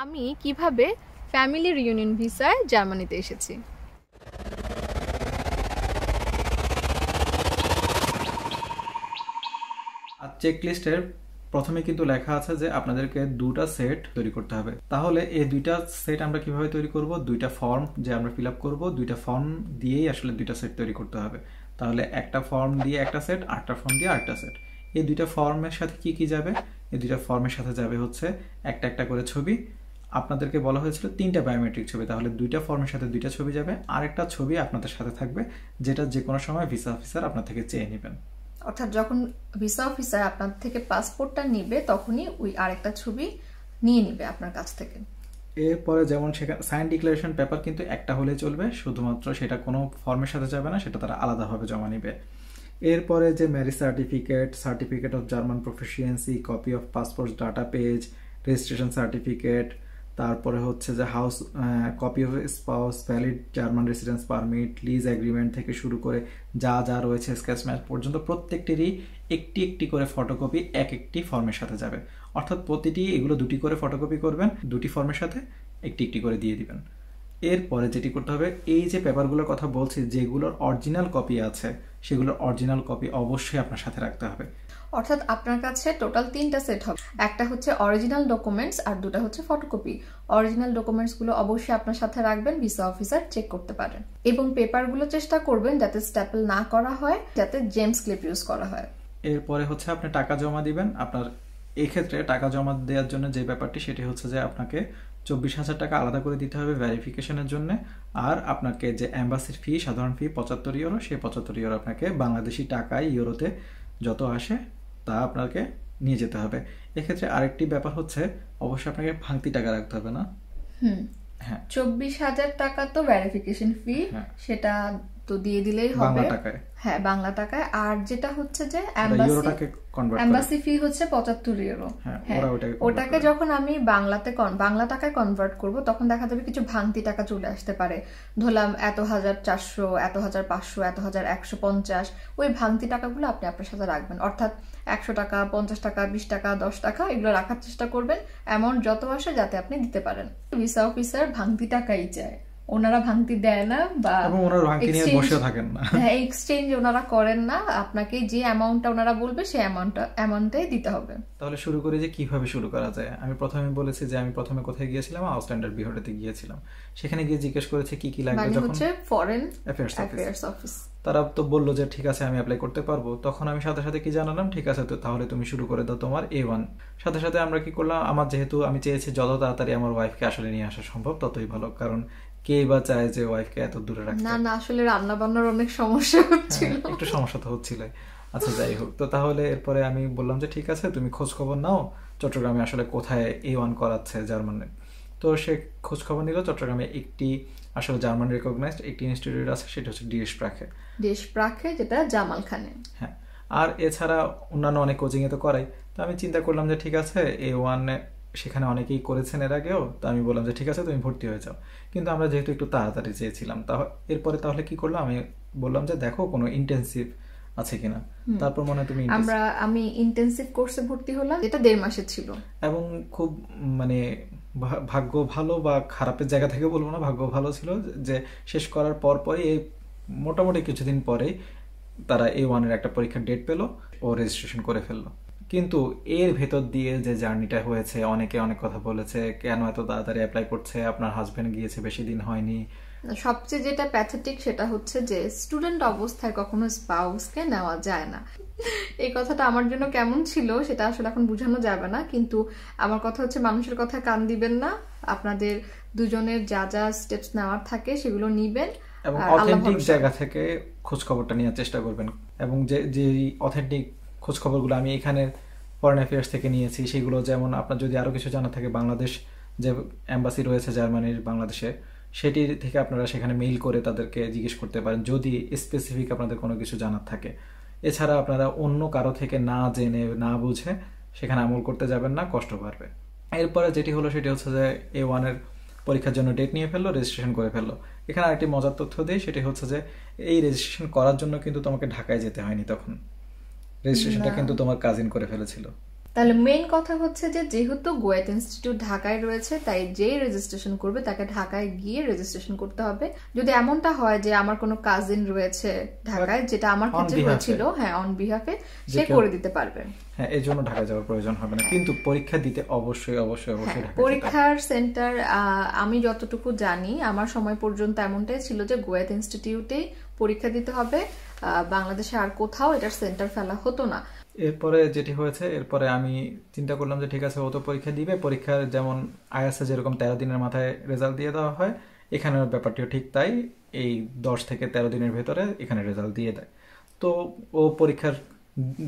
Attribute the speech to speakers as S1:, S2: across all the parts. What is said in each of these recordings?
S1: আমি কিভাবে family reunion ভিসায় জার্মানিতে এসেছি।
S2: আর চেক লিস্টের প্রথমে কিন্তু লেখা আছে যে আপনাদেরকে দুটা সেট তৈরি করতে হবে। তাহলে এই দুইটা সেট আমরা কিভাবে তৈরি করব? দুইটা ফর্ম যে আমরা ফিল আপ করবো, দুইটা ফর্ম দিয়েই আসলে দুইটা সেট তৈরি করতে হবে। তাহলে একটা ফর্ম দিয়ে একটা সেট, আরেকটা ফর্ম দিয়ে আরেকটা সেট। এই দুইটা ফর্মের সাথে কি কি যাবে? এই দুইটা ফর্মের সাথে যাবে হচ্ছে একটা একটা করে ছবি। আপনাদেরকে বলা হয়েছিল তিনটা বায়োমেট্রিক ছবি, তাহলে দুইটা ফর্মের সাথে দুইটা ছবি যাবে। আরেকটা ছবি আপনাদের সাথে থাকবে, যেটা যে কোনো সময় ভিসা অফিসার আপনার থেকে চেয়ে নেবেন।
S1: অর্থাৎ যখন ভিসা অফিসার আপনার থেকে পাসপোর্টটা নিবে তখনই ওই আরেকটা ছবি নিয়ে নিবে আপনার কাছ থেকে।
S2: এরপরে যেমন সেখানে সাইন ডিক্লারেশন পেপার কিন্তু একটা হলে চলবে, শুধুমাত্র সেটা কোনো ফর্মের সাথে যাবে না, সেটা তারা আলাদাভাবে জমা নিবে। এরপরে যে marriage certificate, certificate of German proficiency, copy of passport data page, registration certificate, তারপরে হচ্ছে যে house copy of spouse, valid German residence permit, lease agreement থেকে শুরু করে যা যা রয়েছে স্কেচ ম্যাচ পর্যন্ত প্রত্যেকটিরই একটি একটি করে ফটোকপি এক একটি ফর্মের সাথে যাবে। অর্থাৎ প্রতিটি এগুলো দুটি করে ফটোকপি করবেন, দুটি ফর্মের সাথে একটি একটি করে দিয়ে দিবেন। এরপরে যেটি করতে হবে, এই যে পেপারগুলোর কথা বলছি যেগুলোর অরিজিনাল কপি আছে সেগুলোর অরিজিনাল কপি অবশ্যই আপনার সাথে রাখতে হবে।
S1: অর্থাৎ আপনার কাছে টোটাল তিনটা সেট হবে, একটা হচ্ছে অরিজিনাল ডকুমেন্টস আর দুটা হচ্ছে ফটোকপি। অরিজিনাল ডকুমেন্টস গুলো অবশ্যই আপনার সাথে রাখবেন, ভিসা অফিসার চেক করতে পারেন। এবং পেপারগুলো চেষ্টা করবেন যাতে স্ট্যাপল না করা হয়, যাতে জেমস ক্লিপ ইউজ করা হয়।
S2: এরপরে হচ্ছে আপনি টাকা জমা দিবেন। আপনার এই ক্ষেত্রে টাকা জমা দেওয়ার জন্য যে ব্যাপারটি সেটি হচ্ছে যে আপনাকে 24,000 টাকা আলাদা করে দিতে হবে ভেরিফিকেশনের জন্য। আর আপনাকে যে অ্যাম্বাসির ফি, সাধারণ ফি 75 ইউরো, সেই 75 ইউরো আপনাকে বাংলাদেশি টাকায় ইউরোতে যত আসে তা আপনাকে নিয়ে যেতে হবে। এক্ষেত্রে আরেকটি ব্যাপার হচ্ছে অবশ্যই আপনাকে ভাঙতি টাকা রাখতে হবে না।
S1: হ্যাঁ, 24,000 টাকা তো ভেরিফিকেশন ফি, সেটা তো দিয়ে দিলেই হবে
S2: বাংলা টাকায়।
S1: হ্যাঁ, বাংলা টাকায়। আর যেটা হচ্ছে যে
S2: অ্যাম্বাসি
S1: ফি হচ্ছে 75 ইউরো।
S2: হ্যাঁ,
S1: ওটাকে যখন আমি বাংলা টাকায় কনভার্ট করব তখন দেখা যাবে কিছু ভাঙতি টাকা চলে আসতে পারে। ধরলাম 1,400, 1,500, 1,150, ওই ভাঙতি টাকাগুলো আপনি আপনার সাথে রাখবেন। অর্থাৎ 100 টাকা, 50 টাকা, 20 টাকা, 10 টাকা এগুলো রাখার চেষ্টা করবেন, অ্যামাউন্ট যত আসে যাতে আপনি দিতে পারেন। ভিসা অফিসার ভাঙতি টাকাই চায়, ওনারা ভাঙতি দেয় না বা এক্সচেঞ্জ ওনারা করেন না। আপনাকে যে অ্যামাউন্টটা ওনারা বলবে সেই অ্যামাউন্টটাই দিতে হবে।
S2: তাহলে শুরু করি যে কিভাবে শুরু করা যায়। আমি প্রথমে বলেছি যে আমি প্রথমে কোথায় গিয়েছিলাম, আউসল্যান্ডার বিহরেতে গিয়েছিলাম। সেখানে গিয়ে জিজ্ঞেস করেছি কি কি লাগবে। যখন
S1: ফরেন অ্যাফেয়ার্স অফিস,
S2: তারা তো বললো যে ঠিক আছে আমি অ্যাপ্লাই করতে পারবো। তখন আমি সাথে সাথে কি জানালাম, ঠিক আছে তো তাহলে তুমি শুরু করে দাও তোমার A1। সাথে সাথে আমরা কি করলাম, আমার যেহেতু আমি চেয়েছি যত তাড়াতাড়ি আমার ওয়াইফকে আসলে নিয়ে আসা সম্ভব ততই ভালো, কারণ কে বা চায় যে ওয়াইফকে এত দূরে রাখতে।
S1: না আসলে রান্না বান্নার অনেক সমস্যা হচ্ছিল,
S2: একটু সমস্যা তো হচ্ছিল। আচ্ছা যাই হোক, তো তাহলে এরপরে আমি বললাম যে ঠিক আছে তুমি খোঁজ খবর নাও চট্টগ্রামে আসলে কোথায় A1 করাচ্ছে জার্মানে। তো সে খোঁজ খবর নিল চট্টগ্রামে একটি আসলে জার্মান রেকগনাইজড একটি ইনস্টিটিউট আছে, সেটা হচ্ছে ডিএস প্রাখে,
S1: যেটা জামাল খানে।
S2: হ্যাঁ, আর এছাড়া অন্যান্য অনেক কোচিং এ তো করাই। তো আমি চিন্তা করলাম যে ঠিক আছে A1 সেখানে অনেকেই করেছেন এর আগেও, তো আমি বললাম যে ঠিক আছে তুমি ভর্তি হয়ে যাও। কিন্তু আমরা যেহেতু একটু তাড়াতাড়ি চেয়েছিলাম, এরপরে তাহলে কি করলাম, আমি বললাম যে দেখো কোনো ইন্টেনসিভ আছে কিনা। তারপর মনে হয়
S1: আমি ইন্টেনসিভ কোর্সে ভর্তি হলাম, যেটা 1.5 মাসের ছিল।
S2: এবং খুব মানে ভাগ্য ভালো বা খারাপের জায়গা থেকে বলবো না, ভাগ্য ভালো ছিল যে শেষ করার পরই এই মোটামুটি কিছুদিন পরেই তারা A1 এর একটা পরীক্ষার ডেট পেলো ও রেজিস্ট্রেশন করে ফেললো। কিন্তু এর ভেতর দিয়ে যে জার্নিটা হয়েছে, অনেকে অনেক কথা বলেছে, কেন এত তাড়াতাড়ি অ্যাপ্লাই করছে, আপনার হাজবেন্ড গিয়েছে বেশি দিন হয়নি।
S1: সবচেয়ে যেটা প্যাথেটিক সেটা হচ্ছে যে স্টুডেন্ট অবস্থায় কখনো স্পাউসকে নেওয়া যায় না। এই কথাটা আমার জন্য কেমন ছিল সেটা আসলে এখন বোঝানো যাবে না, কিন্তু আমার কথা হচ্ছে মানুষের কথা কান দিবেন না, আপনাদের দুজনের যা যা স্টেপস নেওয়ার থাকে সেগুলো নিবেন
S2: এবং অথেন্টিক জায়গা থেকে খোঁজ খবরটা নেওয়ার চেষ্টা করবেন। এবং যে অথেন্টিক খোঁজ খবরগুলো আমি এখানে ফরেন অ্যাফেয়ার্স থেকে নিয়েছি, সেগুলো যেমন আপনার যদি আরো কিছু জানা থাকে, বাংলাদেশ যে এম্বাসি রয়েছে জার্মানির বাংলাদেশে, সেটি থেকে আপনারা সেখানে মেইল করে তাদেরকে জিজ্ঞেস করতে পারেন যদি স্পেসিফিক আপনাদের কোনো কিছু জানার থাকে। এছাড়া আপনারা অন্য কারো থেকে না জেনে না বুঝে সেখানে আমল করতে যাবেন না, কষ্ট বাড়বে। এরপরে যেটি হলো সেটি হচ্ছে যে A1 এর পরীক্ষার জন্য ডেট নিয়ে ফেললো, রেজিস্ট্রেশন করে ফেললো। এখানে আরেকটি মজার তথ্য দিই, সেটি হচ্ছে যে এই রেজিস্ট্রেশন করার জন্য কিন্তু তোমাকে ঢাকায় যেতে হয়নি, তখন রেজিস্ট্রেশনটা কিন্তু তোমার কাজিন করে ফেলেছিল।
S1: তাহলে মেইন কথা হচ্ছে যে যেহেতু গোয়েত ইনস্টিটিউট ঢাকায় রয়েছে, তাই যেই রেজিস্ট্রেশন করবে তাকে ঢাকায় গিয়ে রেজিস্ট্রেশন করতে হবে। যদি এমনটা হয় যে আমার কোনো কাজিন রয়েছে ঢাকায়, যেটা আমার ক্ষেত্রে হয়েছিল, হ্যাঁ অন বিহাফে, সে করে দিতে পারবে।
S2: হ্যাঁ, এই জন্য ঢাকা যাওয়ার প্রয়োজন হবে না, কিন্তু পরীক্ষা দিতে অবশ্যই অবশ্যই অবশ্যই
S1: পরীক্ষার সেন্টার আমি যতটুকু জানি আমার সময় পর্যন্ত এমনটাই ছিল যে গোয়েত ইনস্টিটিউটেই পরীক্ষা দিতে হবে, বাংলাদেশে আর কোথাও এটার সেন্টার ফেলা হতো না।
S2: এরপরে যেটি হয়েছে, এরপরে আমি চিন্তা করলাম যে ঠিক আছে, ও তো পরীক্ষা দিবে, পরীক্ষার যেমন আইএসএ যেরকম 13 দিনের মাথায় রেজাল্ট দিয়ে দেওয়া হয়, এখানের ব্যাপারটিও ঠিক তাই, এই 10 থেকে 13 দিনের ভেতরে এখানে রেজাল্ট দিয়ে দেয়। তো ও পরীক্ষার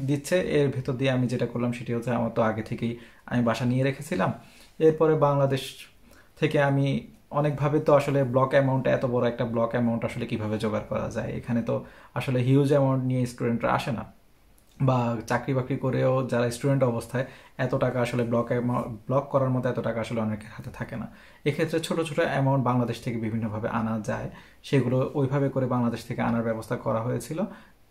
S2: দিচ্ছে, এর ভেতর দিয়ে আমি যেটা করলাম সেটি হচ্ছে, আমার তো আগে থেকেই আমি বাসা নিয়ে রেখেছিলাম। এরপরে বাংলাদেশ থেকে আমি অনেকভাবে তো আসলে ব্লক অ্যামাউন্ট, এত বড় একটা ব্লক অ্যামাউন্ট আসলে কিভাবে জোগাড় করা যায়, এখানে তো আসলে হিউজ অ্যামাউন্ট নিয়ে স্টুডেন্টরা আসে না, বা চাকরি বাকরি করেও যারা স্টুডেন্ট অবস্থায় এত টাকা আসলে ব্লক করার মতো এত টাকা আসলে অনেকের হাতে থাকে না। এক্ষেত্রে ছোট ছোট অ্যামাউন্ট বাংলাদেশ থেকে বিভিন্নভাবে আনা যায়, সেগুলো ওইভাবে করে বাংলাদেশ থেকে আনার ব্যবস্থা করা হয়েছিল।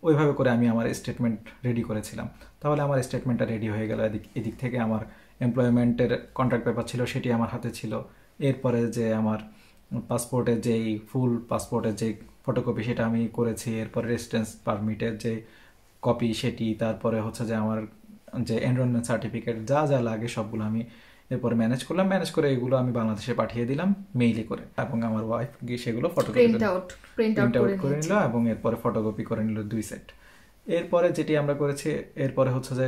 S2: ওইভাবে করে আমি আমার স্টেটমেন্ট রেডি করেছিলাম। তাহলে আমার স্টেটমেন্টটা রেডি হয়ে গেল। এদিক থেকে আমার এমপ্লয়মেন্টের কন্ট্রাক্ট পেপার ছিল, সেটি আমার হাতে ছিল। এরপরে যে আমার পাসপোর্টের যেই ফুল পাসপোর্টের যে ফটোকপি, সেটা আমি করেছি। এরপরে রেসিডেন্স পারমিটের যে কপি সেটি, তারপরে হচ্ছে যে আমার যে এনরোলমেন্ট সার্টিফিকেট, যা যা লাগে সবগুলো আমি এরপরে ম্যানেজ করলাম। ম্যানেজ করে এগুলো আমি বাংলাদেশে পাঠিয়ে দিলাম মেইলে করে, এবং আমার ওয়াইফ গিয়ে সেগুলো
S1: প্রিন্ট আউট
S2: করে নিল, এবং এরপরে ফটোকপি করে নিল 2 সেট। এরপরে যেটি আমরা করেছি, এরপরে হচ্ছে যে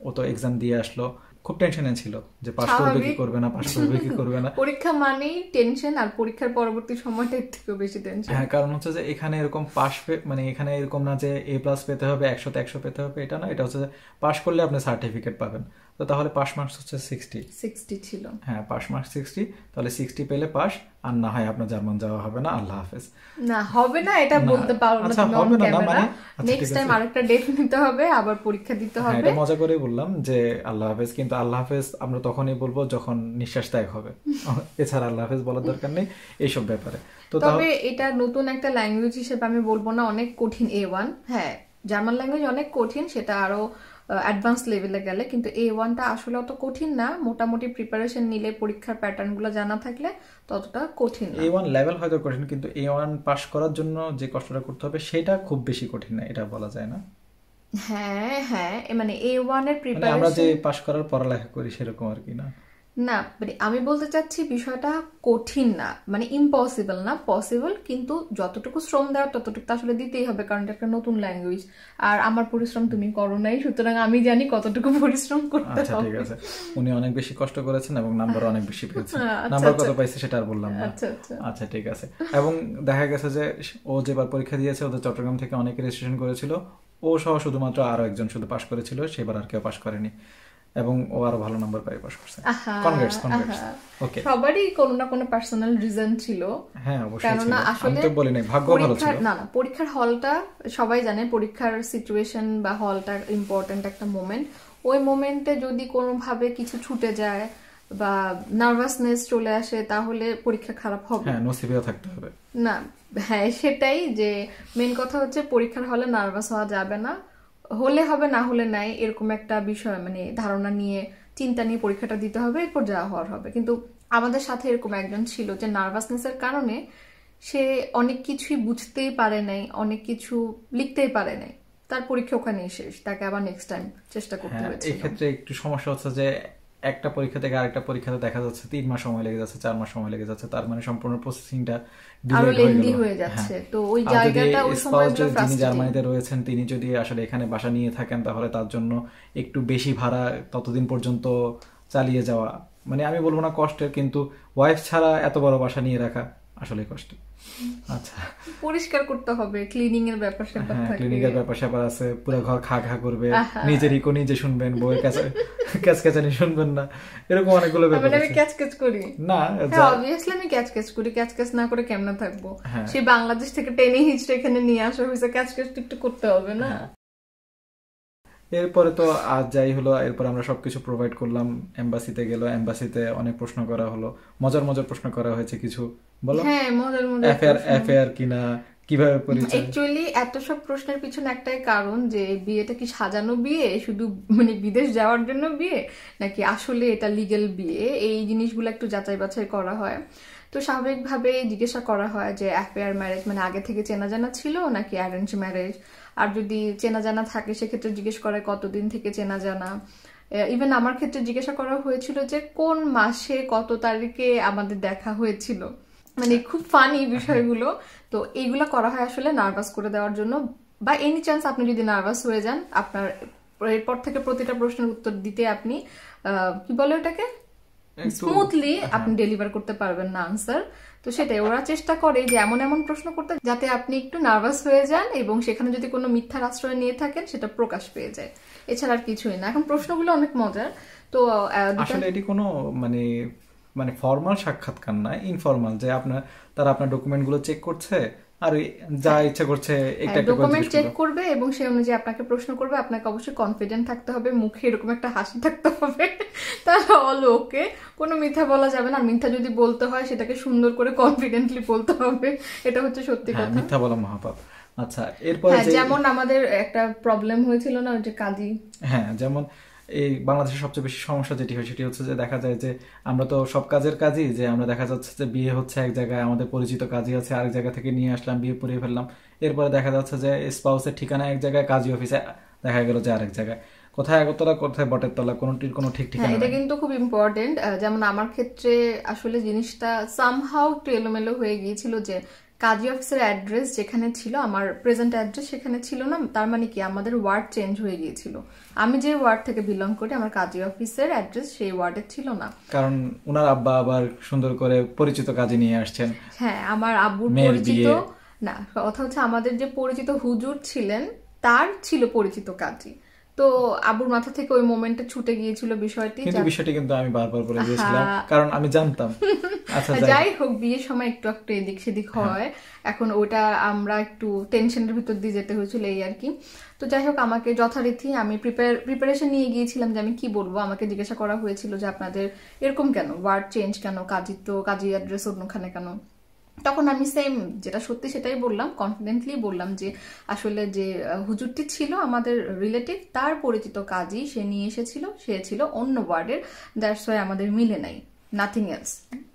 S2: ও তো এক্সাম দিয়ে আসলো, খুব টেনশনে ছিল যে পাস করবে কি করবে না, পাস করবে কি করবে না।
S1: পরীক্ষা মানেই টেনশন, আর পরীক্ষার পরবর্তী সময়টা এর থেকেও বেশি টেনশন।
S2: হ্যাঁ, কারণ হচ্ছে যে এখানে এরকম পাস মানে এখানে এরকম না যে A+ পেতে হবে, 100তে 100 পেতে হবে, এটা না। এটা হচ্ছে যে পাস করলে আপনি সার্টিফিকেট পাবেন। তো তাহলে পাস মার্কস হচ্ছে
S1: 60 ছিল।
S2: হ্যাঁ, পাস মার্কস 60, তাহলে 60 পেলে পাস। আর না হয় আপনার জার্মান যাওয়া হবে না, আল্লাহ হাফেজ।
S1: না হবে না এটা বলতে পারো না,
S2: আচ্ছা হবে না মানে
S1: নেক্সট টাইম আরেকটা ডেট নিতে হবে, আবার পরীক্ষা দিতে হবে।
S2: এটা মজা করে বললাম যে আল্লাহ হাফেজ, কিন্তু আল্লাহ হাফেজ আমরা তখনই বলবো যখন নিঃশ্বাস ত্যাগ হবে, এছাড়া আল্লাহ হাফেজ বলার দরকার নেই এইসব ব্যাপারে। তো
S1: তবে এটা নতুন একটা ল্যাঙ্গুয়েজ হিসেবে আমি বলবো না অনেক কঠিন A1। হ্যাঁ, জার্মান ল্যাঙ্গুয়েজ অনেক কঠিন, সেটা আরো অ্যাডভান্স লেভেলে গেলে, কিন্তু A1টা আসলে অত কঠিন না। মোটামুটি প্রিপারেশন নিলে, পরীক্ষার প্যাটার্নগুলো জানা থাকলে ততটা কঠিন না।
S2: A1 লেভেল হয়তো কঠিন, কিন্তু A1 পাস করার জন্য যে কষ্টটা করতে হবে সেটা খুব বেশি কঠিন না, এটা বলা যায় না।
S1: হ্যাঁ হ্যাঁ, মানে A1 এর প্রিপারেশন
S2: আমরা যে পাস করার পড়ালেখা করি সেরকম আর কি না।
S1: না, মানে আমি বলতে চাচ্ছি বিষয়টা কঠিন না, মানে ইম্পসিবল না, পসিবল, কিন্তু যতটুকু শ্রম দেওয়ার ততটুকু আসলে দিতেই হবে, কারণ এটা একটা নতুন ল্যাঙ্গুয়েজ। আর আমার পরিশ্রম তুমি করো নাই, সুতরাং আমি জানি কতটুকু পরিশ্রম করতে হবে।
S2: আচ্ছা ঠিক আছে, উনি অনেক বেশি কষ্ট করেছেন এবং নাম্বার অনেক বেশি পেয়েছেন। নাম্বার কত পাইছে সেটা আর বললাম না। আচ্ছা ঠিক আছে। এবং দেখা গেছে যে ও যেবার পরীক্ষা দিয়েছে, ওদের চট্টগ্রাম থেকে অনেকে রেজিস্ট্রেশন করেছিল, ও সহ শুধুমাত্র আরো একজন শুধু পাস করেছিল, সেবার আর কেউ পাস করেনি, এবং ও আরো ভালো নাম্বার পাই পাস করছে। কনগ্রেটস। ওকে,
S1: সবারই কোনো না কোনো পার্সোনাল রিজন ছিল।
S2: হ্যাঁ অবশ্যই ছিল, আমি তো বলি নাই ভাগ্য ভালো ছিল।
S1: না না, পরীক্ষার হলটা সবাই জানে, পরীক্ষার সিচুয়েশন বা হলটা ইম্পর্টেন্ট একটা মোমেন্ট। ওই মোমেন্টে যদি কোনোভাবে কিছু ছুটে যায় বা নার্ভাসনেস চলে আসে, তাহলে পরীক্ষা খারাপ হবে।
S2: হ্যাঁ, নসিবেও থাকতে হবে
S1: না। হ্যাঁ, সেটাই যে মেন কথা হচ্ছে, পরীক্ষার হলে নার্ভাস হওয়া যাবে না, হলে হবে না হলে নাই, এরকম একটা বিষয়, মানে ধারণা নিয়ে, চিন্তা নিয়ে পরীক্ষাটা দিতে হবে, এরপর যা হওয়ার হবে। কিন্তু আমাদের সাথে এরকম একজন ছিল যে নার্ভাসনেসের কারণে সে অনেক কিছুই বুঝতেই পারে নাই, অনেক কিছু লিখতেই পারে নাই, তার পরীক্ষা ওখানেই শেষ, তাকে আবার নেক্সট টাইম চেষ্টা করতে হয়েছে।
S2: এই ক্ষেত্রে একটু সমস্যা হচ্ছে যে একটা পরীক্ষা থেকে আরেকটা পরীক্ষাতে দেখা যাচ্ছে 3 মাস সময় লেগে যাচ্ছে, 4 মাস সময় লেগে যাচ্ছে, তার মানে সম্পূর্ণ প্রসেসিংটা ডিলে হয়ে
S1: যাচ্ছে। তো ওই জায়গাটা ওই সময়গুলো
S2: যিনি জার্মানিতে রয়েছেন, তিনি যদি আসলে এখানে বাসা নিয়ে থাকেন, তাহলে তার জন্য একটু বেশি ভাড়া ততদিন পর্যন্ত চালিয়ে যাওয়া, মানে আমি বলবো না কষ্টের, কিন্তু ওয়াইফ ছাড়া এত বড় বাসা নিয়ে রাখা আসলে কষ্ট। আচ্ছা,
S1: পরিষ্কার করতে হবে, ক্লিনিং এর ব্যাপার স্যাপার থাকে।
S2: ক্লিনিং এর ব্যাপার স্যাপার আছে, পুরো ঘর খা খা করবে, নিজের ইকো নিজে শুনবেন, বউয়ের ক্যাচক্যাচানি শুনবেন না, এরকম অনেকগুলো ব্যাপার আছে।
S1: আমি ক্যাচক্যাচ করি
S2: না,
S1: অবভিয়াসলি আমি ক্যাচক্যাচ করি, ক্যাচক্যাচ না করে কেমনে থাকবো? সেই বাংলাদেশ থেকে টেনে হিচড়ে এখানে নিয়ে আসা হয়েছে, ক্যাচক্যাচ একটু করতে হবে না?
S2: এরপরে তো আজ যাই হলো, এরপর আমরা সবকিছু প্রোভাইড করলাম। এম্বাসিতে গেল, এম্বাসিতে অনেক প্রশ্ন করা হলো, মজার মজার প্রশ্ন করা হয়েছে কিছু। বলো।
S1: হ্যাঁ, মজার মজার
S2: অ্যাফেয়ার কিনা, কিভাবে পরিচয়?
S1: অ্যাকচুয়ালি এত সব প্রশ্নের পিছনে একটাই কারণ যে বিয়েটা কি সাজানো বিয়ে, শুধু মানে বিদেশ যাওয়ার জন্য বিয়ে, নাকি আসলে এটা লিগেল বিয়ে, এই জিনিসগুলো একটু যাচাই বাছাই করা হয়। তো স্বাভাবিকভাবে জিজ্ঞাসা করা হয় যে অ্যাফেয়ার ম্যারেজ মানে আগে থেকে চেনা জানা ছিল নাকি অ্যারেঞ্জ ম্যারেজ, আর যদি চেনা জানা থাকে সেক্ষেত্রে জিজ্ঞেস করে কতদিন থেকে চেনা জানা। ইভেন আমার ক্ষেত্রে জিজ্ঞাসা করা হয়েছিল যে কোন মাসে কত তারিখে আমাদের দেখা হয়েছিল, মানে খুব ফানি বিষয়গুলো। তো এইগুলো করা হয় আসলে নার্ভাস করে দেওয়ার জন্য, বা এনি চান্স আপনি যদি নার্ভাস হয়ে যান আপনার এরপর থেকে প্রতিটা প্রশ্নের উত্তর দিতে আপনি কি বলে ওটাকে স্মুথলি আপনি ডেলিভার করতে পারবেন না আনসার। তো সেটাই ওরা চেষ্টা করে যে এমন এমন প্রশ্ন করতে যাতে আপনি একটু নার্ভাস হয়ে যান এবং সেখানে যদি কোনো মিথ্যার আশ্রয় নিয়ে থাকেন সেটা প্রকাশ পেয়ে যায়, এছাড়া আর কিছুই না। এখন প্রশ্নগুলো অনেক মজার। তো
S2: আসলে এটি কোনো মানে মানে ফর্মাল সাক্ষাৎকার না, ইনফর্মাল, যে তারা আপনার ডকুমেন্ট গুলো চেক করছে আর যা ইচ্ছা করছে একটা
S1: ডকুমেন্ট চেক করবে এবং সেই অনুযায়ী আপনাকে প্রশ্ন করবে। আপনাকে অবশ্যই কনফিডেন্ট থাকতে হবে, মুখে এরকম একটা হাসি থাকতে হবে, তাহলে অল ওকে। কোনো মিথ্যা বলা যাবে না, আর মিথ্যা যদি বলতে হয় সেটাকে সুন্দর করে কনফিডেন্টলি বলতে হবে, এটা হচ্ছে সত্যি কথা।
S2: মিথ্যা বলা মহাপাপ। আচ্ছা, এরপর
S1: যেমন আমাদের একটা প্রবলেম হয়েছিল না, ওই যে কাজী,
S2: হ্যাঁ, যেমন এই বাংলাদেশের সবচেয়ে বেশি সমস্যা যেটি হয় সেটি হচ্ছে যে দেখা যায় যে আমরা তো সব কাজের কাজই, যে আমরা দেখা যাচ্ছে যে বিয়ে হচ্ছে এক জায়গায়, আমাদের পরিচিত কাজী আছে আরেক জায়গা থেকে নিয়ে আসলাম, বিয়ে পড়িয়ে ফেললাম, এরপরে দেখা যাচ্ছে যে স্পাউসের ঠিকানা এক জায়গায়, কাজী অফিসে দেখা গেল যে আরেক জায়গায়, কোথায় আগরতলা কোথায় বটের তলা, কোনোটির কোনো ঠিক ঠিকানা।
S1: এটা কিন্তু খুব ইম্পর্টেন্ট। যেমন আমার ক্ষেত্রে আসলে জিনিসটা সামহাউ একটু এলোমেলো হয়ে গিয়েছিল, যে কাজী অফিসের অ্যাড্রেস যেখানে ছিল আমার প্রেজেন্ট অ্যাড্রেস সেখানে ছিল না। তার মানে কি আমাদের ওয়ার্ড চেঞ্জ হয়ে গিয়েছিল, আমি যে ওয়ার্ড থেকে বিলং করি আমার কাজী অফিসের অ্যাড্রেস সেই ওয়ার্ডে ছিল না,
S2: কারণ উনার আব্বা আবার সুন্দর করে পরিচিত কাজী নিয়ে আসছেন।
S1: হ্যাঁ, আমার আব্বুর পরিচিত না, কথা হচ্ছে আমাদের যে পরিচিত হুজুর ছিলেন তার ছিল পরিচিত কাজী। তো আবুর মাথা থেকে ওই মোমেন্টে ছুটে গিয়েছিল বিষয়টি,
S2: কিন্তু আমি বারবার বলে দিয়েছিলাম কারণ আমি জানতাম। আচ্ছা,
S1: যাই হোক, বিয়ের সময় একটু একটু এদিক সেদিক হয়, এখন ওটা আমরা একটু টেনশনের ভিতর দিয়ে যেতে হয়েছিল এই আর কি। তো যাই হোক, আমাকে যথারীতি আমি প্রিপারেশন নিয়ে গিয়েছিলাম যে আমি কি বলবো। আমাকে জিজ্ঞাসা করা হয়েছিল যে আপনাদের এরকম কেন, ওয়ার্ড চেঞ্জ কেন, কাজী অ্যাড্রেস অন্যখানে কেন। তখন আমি সেম যেটা সত্যি সেটাই বললাম, কনফিডেন্টলি বললাম যে আসলে যে হুজুরটি ছিল আমাদের রিলেটিভ, তার পরিচিত কাজী সে নিয়ে এসেছিল, সে ছিল অন্য ওয়ার্ডের, দ্যাটস ওয়াই আমাদের মিলে নাই, নাথিং এলস।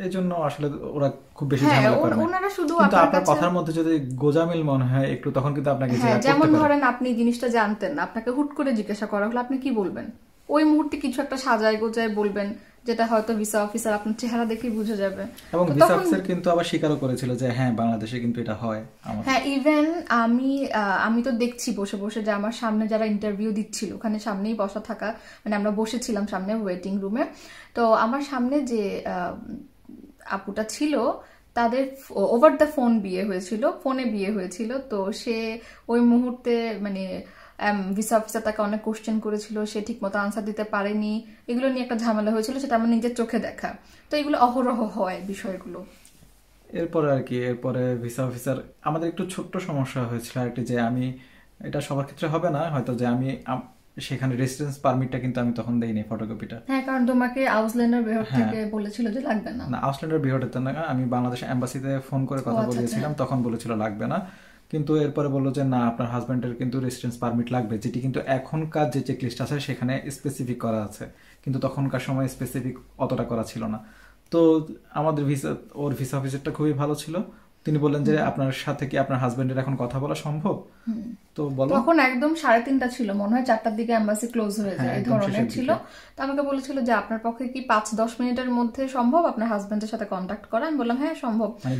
S2: এজন্য আসলে ওরা খুব বেশি ঝামেলা করে না, ওনারা শুধু আপনার কথার মধ্যে যদি গোজামিল মনে হয় একটু, তখন কিন্তু আপনাকে
S1: যেমন ধরেন আপনি জিনিসটা জানতেন না, আপনাকে হুট করে জিজ্ঞাসা করা হলো, আপনি কি বলবেন? ওই মুহূর্তে কিছু একটা সাজায় গোজায় বলবেন, যেটা হয়তো ভিসা অফিসার আপনার চেহারা দেখেই বুঝে যাবে।
S2: এবং ভিসা অফিসার কিন্তু আবার স্বীকারও করেছিল যে হ্যাঁ বাংলাদেশে কিন্তু এটা হয়।
S1: হ্যাঁ, ইভেন আমি তো দেখছি বসে বসে যে আমার সামনে যারা ইন্টারভিউ দিচ্ছিল, ওখানে সামনেই বসা থাকা, মানে আমরা বসেছিলাম সামনে ওয়েটিং রুমে, তো আমার সামনে যে আপুটা ছিল তাদের ওভার দ্য ফোন বিয়ে হয়েছিল, ফোনে বিয়ে হয়েছিল। তো সে ওই মুহূর্তে মানে ভিসা অফিসার তাকে অনেক কোশ্চেন করেছিল, সে ঠিক মতো আনসার দিতে পারেনি, এগুলো নিয়ে একটা ঝামেলা হয়েছিল, সেটা আমার নিজের চোখে দেখা। তো এগুলো অহরহ হয় বিষয়গুলো।
S2: এরপরে আর কি, এরপরে ভিসা অফিসার আমাদের একটু ছোট্ট সমস্যা হয়েছিল আরেকটি, যে আমি, এটা সবার ক্ষেত্রে হবে না হয়তো, যে আমি সেখানে রেসিডেন্স পারমিটটা কিন্তু আমি তখন দেইনি ফটোকপিটা।
S1: হ্যাঁ, কারণ তোমাকে আউসল্যান্ডার বিহট থেকে বলেছিল যে লাগবে না।
S2: না, আউসল্যান্ডার বিহটের না, আমি বাংলাদেশ এম্বাসিতে ফোন করে কথা বলেছিলাম, তখন বলেছিল লাগবে না। কিন্তু এরপরে বললো যে না, আপনার হাজব্যান্ডের কিন্তু রেসিডেন্স পারমিট লাগবে, যেটি কিন্তু এখনকার যে চেকলিস্ট আছে সেখানে স্পেসিফিক করা আছে, কিন্তু তখনকার সময় স্পেসিফিক অতটা করা ছিল না। তো আমাদের ওর ভিসা অফিসারটা খুবই ভালো ছিল, তিনি বললেন যে আপনার সাথে কি আপনার হাজবেন্ডের এখন কথা বলা সম্ভব? তো বলো,
S1: তখন একদম 3:30 ছিল মনে হয়, 4টার দিকে এম্বাসি ক্লোজ হয়ে যায়, এই ধরনের ছিল। তো আমাকে বলেছিল যে আপনার পক্ষে কি 5-10 মিনিটের মধ্যে সম্ভব আপনার হাজবেন্ডের সাথে কন্ট্যাক্ট করা? আমি বললাম হ্যাঁ সম্ভব,
S2: মানে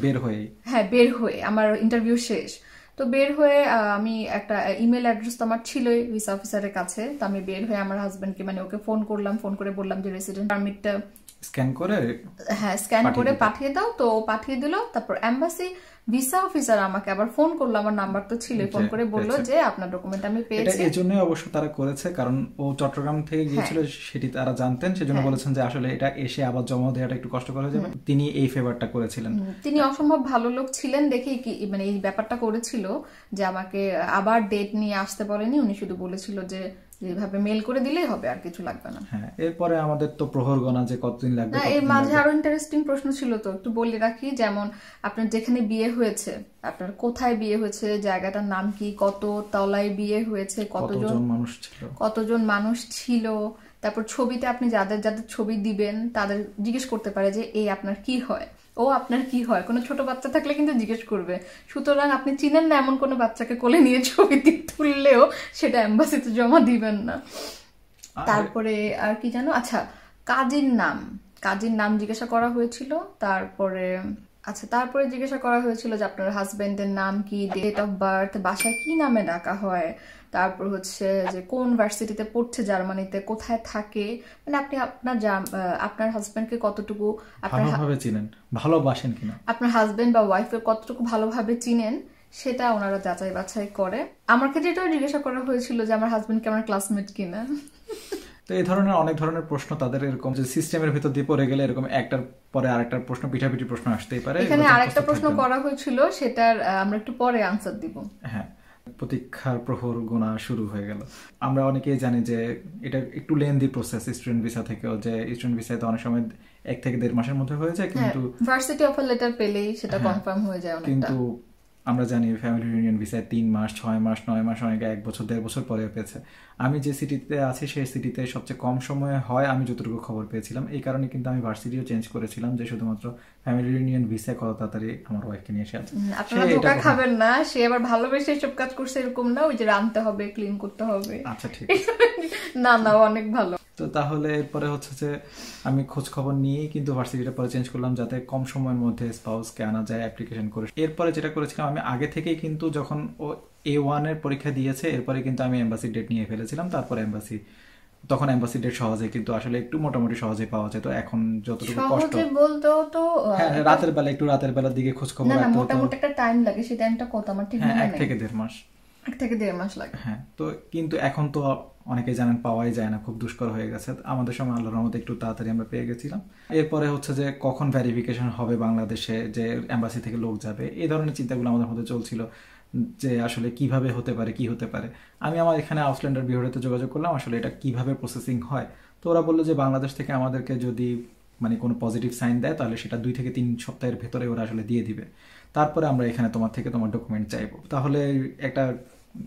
S2: বের হয়ে
S1: আমার ইন্টারভিউ শেষ। তো বের হয়ে আমি একটা ইমেল অ্যাড্রেস তো আমার ছিলই ভিসা অফিসারের কাছে, তো আমি বের হয়ে আমার হাজবেন্ডকে মানে ওকে ফোন করলাম, ফোন করে বললাম যে রেসিডেন্ট পারমিটটা স্ক্যান করে পাঠিয়ে দাও। তো পাঠিয়ে দিল। তারপর এম্বাসি ভিসা অফিসার আমাকে আবার ফোন করলো, আমার নাম্বার তো ছিল, ফোন করে বললো যে আপনার ডকুমেন্ট আমি পেয়েছি।
S2: এটা এজন্যই অবশ্য তারা করেছে, কারণ ও চট্টগ্রাম থেকে গিয়েছিল, সেটি তারা জানতেন, সেজন্য বলেছেন যে আসলে এটা এসে আবার জমা দেওয়াটা একটু কষ্টকর হয়ে যাবে। তিনি এই ফেভারটা করেছিলেন।
S1: তিনি অসম্ভব ভালো লোক ছিলেন দেখেই কি মানে এই ব্যাপারটা করেছিল, যে আমাকে আবার ডেট নিয়ে আসতে বলেনি, উনি শুধু বলেছিল যে এইভাবে মেল করে দিলেই হবে, আর কিছু লাগবে না।
S2: হ্যাঁ, এরপরে আমাদের তো প্রহর গণা যে কতদিন লাগবে।
S1: না, এর মাঝে আরো ইন্টারেস্টিং প্রশ্ন ছিল, তো একটু বলে রাখি। যেমন আপনার যেখানে বিয়ে হয়েছে, আপনার কোথায় বিয়ে হয়েছে, জায়গাটার নাম কি, কত তলায় বিয়ে হয়েছে, কতজন মানুষ ছিল, তারপর ছবিতে আপনি যাদের যাদের ছবি দিবেন তাদের জিজ্ঞেস করতে পারে যে এই আপনার কি হয়, ও আপনার কি হয়। কোনো ছোট বাচ্চা থাকলে কিন্তু জিজ্ঞেস করবে। সুতরাং আপনি চিনেন না এমন কোনো বাচ্চাকে কোলে নিয়ে ছবি তুললেও সেটা এম্বাসিতে জমা দিবেন না। তারপরে আর কি জানো, আচ্ছা কাজীর নাম জিজ্ঞাসা করা হয়েছিল। তারপরে জিজ্ঞাসা করা হয়েছিল যে আপনার হাজবেন্ডের নাম কি, ডেট অফ বার্থ, বাসায় কি নামে ডাকা হয়, তারপর হচ্ছে যে কোন ভার্সিটিতে পড়ছে জার্মানিতে, কোথায় থাকে, মানে আপনি আপনার হাজবেন্ডকে কতটুকু
S2: ভালোভাবে চিনেন, ভালোবাসেন কিনা,
S1: আপনার হাজবেন্ড বা ওয়াইফকে কতটুকু ভালোভাবে চিনেন, সেটা ওনারা যাচাই বাছাই করে। আমার ক্ষেত্রে এটাও জিজ্ঞাসা করা হয়েছিল যে আমার হাজবেন্ড কি আমার ক্লাসমেট কিনা।
S2: তো এই ধরনের অনেক ধরনের প্রশ্ন তাদের এরকম যে সিস্টেমের ভিতর দিয়ে পড়ে গেলে এরকম একটার পরে আরেকটার প্রশ্ন, পিঠাপিঠি প্রশ্ন আসতেই পারে।
S1: এখানে আরেকটা প্রশ্ন করা হয়েছিল, সেটার আমরা একটু পরে আনসার দিব।
S2: হ্যাঁ, প্রতীক্ষার প্রহর গোনা শুরু হয়ে গেল। আমরা অনেকেই জানি যে এটা একটু লেন্দি প্রসেস স্টুডেন্ট ভিসা থেকেও, যে স্টুডেন্ট ভিসায় তো অনেক সময় 1 থেকে 1.5 মাসের মধ্যে হয়ে যায়, কিন্তু
S1: ভার্সিটি অফার লেটার পেলেই সেটা কনফার্ম হয়ে যায় অনেকটা।
S2: কিন্তু আমরা জানি ফ্যামিলি ইউনিয়ন ভিসায় 3 মাস, 6 মাস, 9 মাস, অনেকে 1 বছর 1.5 বছর পরে পেয়েছে। আমি যে সিটিতে আছি সেই সিটিতে সবচেয়ে কম সময়ে হয়, আমি যতটুকু খবর পেয়েছিলাম। এই কারণে কিন্তু আমি ভার্সিটিও চেঞ্জ করেছিলাম, যে শুধুমাত্র ফ্যামিলি ইউনিয়ন ভিসায় কত তাড়াতাড়ি আমার ওয়াইফকে নিয়ে এসে আছে।
S1: আপনারা ধোঁকা খাবেন না, সে আবার ভালোবেসে এসব কাজ করছে এরকম না, ওই যে রানতে হবে, ক্লিন করতে হবে।
S2: আচ্ছা, ঠিক
S1: না, অনেক ভালো।
S2: তো তাহলে এরপরে হচ্ছে যে আমি খোঁজ খবর নিয়েই কিন্তু ভার্সিটিটা পরে চেঞ্জ করলাম, যাতে কম সময়ের মধ্যে স্পাউসকে আনা যায় অ্যাপ্লিকেশন করে। এরপরে যেটা করেছিলাম, আমি আগে থেকেই কিন্তু যখন ও A1 এর পরীক্ষা দিয়েছে, এরপরে কিন্তু আমি এম্বাসি ডেট নিয়ে ফেলেছিলাম। তারপর তখন এম্বাসি ডেট সহজে, কিন্তু আসলে একটু মোটামুটি সহজে পাওয়া যেত। এখন যতটুকু কষ্ট
S1: বলতেও তো
S2: রাতের বেলার দিকে খোঁজ খবর রাখতে হতো।
S1: মোটামুটি একটা টাইম লাগে, সেই টাইমটা কত আমার ঠিক মনে নেই।
S2: 1 থেকে 1.5 মাস।
S1: 1 থেকে 1.5 মাস লাগে।
S2: হ্যাঁ, তো কিন্তু এখন তো অনেকে জানেন পাওয়াই যায় না, খুব দুষ্কর হয়ে গেছে। আমাদের সময় আল্লাহর রহমতে একটু তাড়াতাড়ি আমরা পেয়ে গেছিলাম। এরপরে হচ্ছে যে কখন ভেরিফিকেশন হবে বাংলাদেশে, যে এম্বাসি থেকে লোক যাবে, এই ধরনের চিন্তাগুলো আমাদের মধ্যে চলছিল, যে আসলে কিভাবে হতে পারে, কি হতে পারে। আমি আমার এখানে আউসল্যান্ডার বিউরোতে যোগাযোগ করলাম, আসলে এটা কিভাবে প্রসেসিং হয়। তো ওরা বললো যে বাংলাদেশ থেকে আমাদেরকে যদি মানে কোনো পজিটিভ সাইন দেয়, তাহলে সেটা 2 থেকে 3 সপ্তাহের ভেতরে ওরা আসলে দিয়ে দিবে। তারপরে আমরা এখানে তোমার থেকে তোমার ডকুমেন্ট চাইবো। তাহলে একটা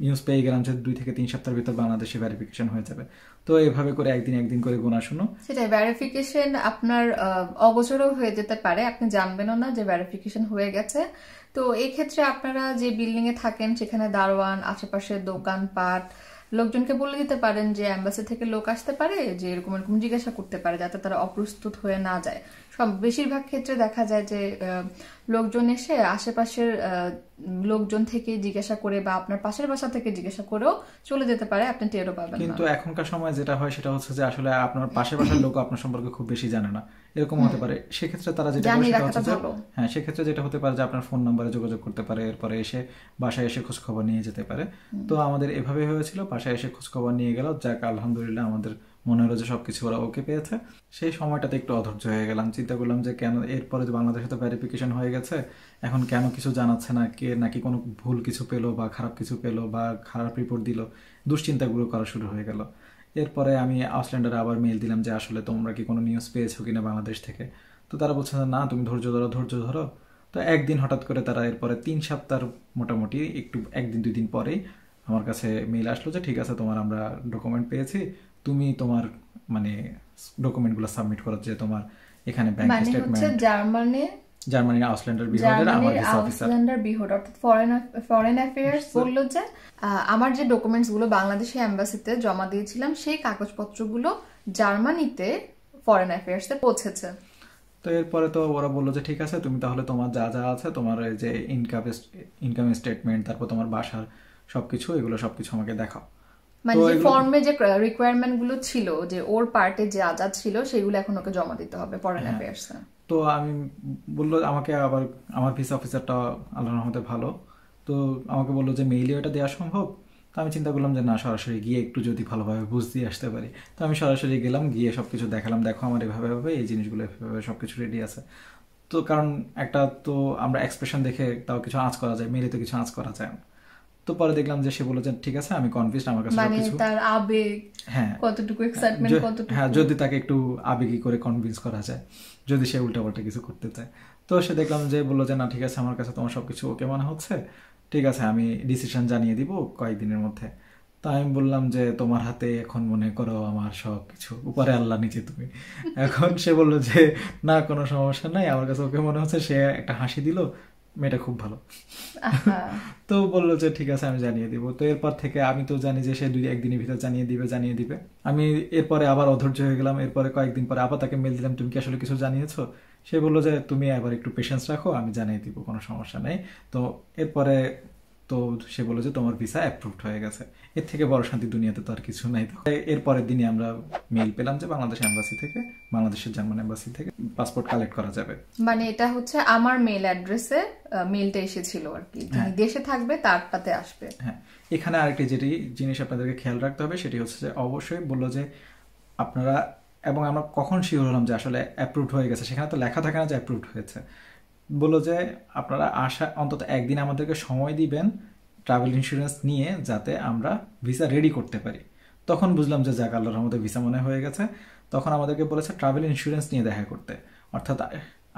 S2: নিউজ পেয়ে গেলাম যে 2 থেকে 3 সপ্তাহের ভিতর বাংলাদেশে ভেরিফিকেশন হয়ে যাবে। তো এইভাবে করে একদিন করে গোনা শুনো।
S1: সেটাই, ভেরিফিকেশন আপনার অগোচরও হয়ে যেতে পারে, আপনি জানবেনও না যে ভেরিফিকেশন হয়ে গেছে। তো এই ক্ষেত্রে আপনারা যে বিল্ডিং এ থাকেন সেখানে দারোয়ান, আশেপাশে দোকানপাট, লোকজনকে বলে দিতে পারেন যে এম্বাসি থেকে লোক আসতে পারে, যে এরকম এরকম জিজ্ঞাসা করতে পারে, যাতে তারা অপ্রস্তুত হয়ে না যায়। বেশিরভাগ ক্ষেত্রে দেখা যায় যে লোকজন এসে আশেপাশের লোকজন থেকে জিজ্ঞাসা করে বা আপনার পাশের বাসা থেকে জিজ্ঞাসা করেও চলে যেতে পারে, আপনি টেরও পাবেন না।
S2: কিন্তু এখনকার সময় যেটা হয় সেটা হচ্ছে যে আসলে আপনার পাশের বাসার লোক আপনার সম্পর্কে খুব বেশি জানে না, এরকম হতে পারে। সেক্ষেত্রে তারা যেটা করে সেটা হচ্ছে যে সেক্ষেত্রে যেটা হতে পারে যে আপনার ফোন নাম্বারে যোগাযোগ করতে পারে, এরপরে এসে বাসায় এসে খোঁজ খবর নিয়ে যেতে পারে। তো আমাদের এভাবে হয়েছিল, বাসায় এসে খোঁজ খবর নিয়ে গেল। যাক, আলহামদুলিল্লাহ আমাদের মনে হলো যে সবকিছু ওরা ওকে পেয়েছে। সেই সময়টাতে একটু অধৈর্য হয়ে গেলাম, চিন্তা করলাম যে কেন এরপরে যে বাংলাদেশে তো ভেরিফিকেশন হয়ে গেছে, এখন কেন কিছু জানাচ্ছে না, কে নাকি কোনো ভুল কিছু পেলো বা খারাপ কিছু পেলো বা খারাপ রিপোর্ট দিল, দুশ্চিন্তাগুলো করা শুরু হয়ে গেল। এরপরে আমি আউসল্যান্ডারে আবার মেল দিলাম যে আসলে তোমরা কি কোনো নিউজ পেয়েছো কিনা বাংলাদেশ থেকে। তো তারা বলছে না, তুমি ধৈর্য ধরো। তো একদিন হঠাৎ করে তারা এরপরে 3 সপ্তাহ মোটামুটি একটু 1-2 দিন পরেই আমার কাছে মেল আসলো যে ঠিক আছে, তোমার আমরা ডকুমেন্ট পেয়েছি, তুমি তোমার মানে ডকুমেন্টগুলো সাবমিট করো, যে তোমার এখানে ব্যাংক স্টেটমেন্ট, জার্মানির আউসল্যান্ডার বিহোডের আমার ভিসা অফিসার,
S1: আউসল্যান্ডার বিহোড অর্থাৎ ফরেন অ্যাফেয়ার্স বললো যে আমার যে ডকুমেন্টস গুলো বাংলাদেশে এম্বাসিতে জমা দিয়েছিলাম সেই কাগজপত্রগুলো জার্মানিতে ফরেন অ্যাফেয়ার্স এ পৌঁছেছে।
S2: তো এরপরে তো ওরা বললো যে ঠিক আছে, তুমি তাহলে তোমার যা যা আছে, তোমার যে ইনকাম স্টেটমেন্ট, তারপর তোমার বাসার সবকিছু, এগুলো সবকিছু আমাকে দেখাও।
S1: মানে যে ফর্মে যে রিকোয়ারমেন্ট গুলো ছিল, যে ওর পার্টে যে যা ছিল সেগুলো এখন ওকে জমা দিতে হবে ফরেন অ্যাফেয়ার্স এ।
S2: তো আমি বললো আমাকে, আবার আমার ভিসা অফিসারটা আল্লাহর রহমতে ভালো, তো আমাকে বললো যে মেইলে এটা দেওয়া সম্ভব। তো আমি চিন্তা করলাম যে না, সরাসরি গিয়ে একটু যদি ভালোভাবে বুঝতে আসতে পারি। তো আমি সরাসরি গেলাম, গিয়ে সবকিছু দেখালাম, দেখো আমার এভাবে এই জিনিসগুলো এভাবে সবকিছু রেডি আছে। তো কারণ একটা তো আমরা এক্সপ্রেশন দেখে তাও কিছু আঁচ করা যায়, মেইলে তো কিছু আঁচ করা যায় না। তো পরে দেখলাম যে সে বলল যে ঠিক আছে আমি কনভিন্সড, আমার কাছে
S1: মানে
S2: সবকিছু
S1: তার আবেগ
S2: হ্যাঁ
S1: কতটুকু, এক্সাইটমেন্ট কতটুকু,
S2: হ্যাঁ যদি তাকে একটু আবেগী করে কনভিন্স করা যায়, যদি সে উল্টাপাল্টা কিছু করতে চায়। তো সে দেখলাম যে বললো যে না ঠিক আছে আমার কাছে তোমার সবকিছু ওকে মনে হচ্ছে, ঠিক আছে আমি ডিসিশন জানিয়ে দিব কয়েকদিনের মধ্যে। তা আমি বললাম যে তোমার হাতে এখন মনে করো আমার সব কিছু, উপরে আল্লাহ নিচে তুমি। এখন সে বললো যে না কোনো সমস্যা নাই, আমার কাছে ওকে মনে হচ্ছে। সে একটা হাসি দিল, মেয়েটা খুব ভালো। তো বললো যে ঠিক আছে আমি জানিয়ে দিব। তো এরপর থেকে আমি তো জানি যে সে 2-1 দিনের ভিতর জানিয়ে দিবে। আমি এরপরে আবার অধৈর্য হয়ে গেলাম। এরপরে কয়েকদিন পরে আবার তাকে মেল দিলাম, তুমি কি আসলে কিছু জানিয়েছো? সে বললো যে তুমি আবার একটু পেশেন্স রাখো, আমি জানিয়ে দিব, কোনো সমস্যা নেই। তো এরপরে তো সে বললো যে তোমার ভিসা অ্যাপ্রুভড হয়ে গেছে। এর থেকে বড় শান্তি দুনিয়াতে তো আর কিছু নাই। তো এরপরের দিনই আমরা মেইল পেলাম যে বাংলাদেশ এম্বাসি থেকে, বাংলাদেশের জার্মান এম্বাসি থেকে পাসপোর্ট কালেক্ট করা যাবে।
S1: মানে এটা হচ্ছে আমার মেল অ্যাড্রেসে মেলটা এসেছিল আর কি, যিনি দেশে থাকবে তারটাতে আসবে।
S2: হ্যাঁ, এখানে আরেকটি যেটি জিনিস আপনাদেরকে খেয়াল রাখতে হবে সেটি হচ্ছে যে অবশ্যই বললো যে আপনারা, এবং আমরা কখন শিওর হলাম যে আসলে অ্যাপ্রুভড হয়ে গেছে, সেখানে তো লেখা থাকে না যে অ্যাপ্রুভড হয়েছে। বললো যে আপনারা আসা অন্তত একদিন আমাদেরকে সময় দিবেন ট্রাভেল ইন্স্যুরেন্স নিয়ে, যাতে আমরা ভিসা রেডি করতে পারি। তখন বুঝলাম যে যাক আল্লাহর রহমতে ভিসা মনে হয়ে গেছে। তখন আমাদেরকে বলেছে ট্রাভেল ইন্স্যুরেন্স নিয়ে দেখা করতে, অর্থাৎ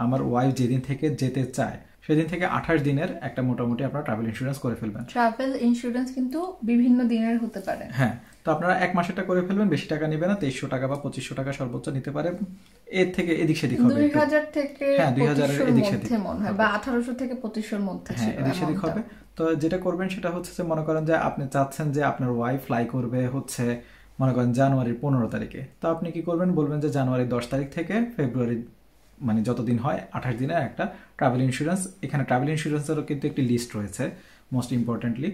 S2: আমার ওয়াইফ যেদিন থেকে যেতে চায় সেদিন থেকে 28 দিনের একটা মোটামুটি আপনারা ট্রাভেল ইন্স্যুরেন্স করে ফেলবেন।
S1: ট্রাভেল ইন্স্যুরেন্স কিন্তু বিভিন্ন দিনের হতে পারে।
S2: হ্যাঁ, তো আপনারা 1 মাসেরটা করে ফেলবেন, বেশি টাকা নেবে না, 2300 টাকা বা 2500 টাকা সর্বোচ্চ নিতে পারে। এর থেকে এদিক সেদিক হবে,
S1: 2000 থেকে
S2: হ্যাঁ 2000 এর এদিক সেদিক
S1: মনে হয়, বা 1800 থেকে 2500 এর মধ্যে
S2: হ্যাঁ এদিক সেদিক হবে। তো যেটা করবেন সেটা হচ্ছে যে মনে করেন যে আপনি চাচ্ছেন যে আপনার ওয়াইফ ফ্লাই করবে হচ্ছে মনে করেন জানুয়ারির 15 তারিখে, তো আপনি কি করবেন, বলবেন যে জানুয়ারির 10 তারিখ থেকে ফেব্রুয়ারি, মানে যতদিন হয় 28 দিনের একটা ট্রাভেল ইন্স্যুরেন্স। এখানে ট্রাভেল ইন্স্যুরেন্সেরও কিন্তু একটি লিস্ট রয়েছে, মোস্ট ইম্পর্টেন্টলি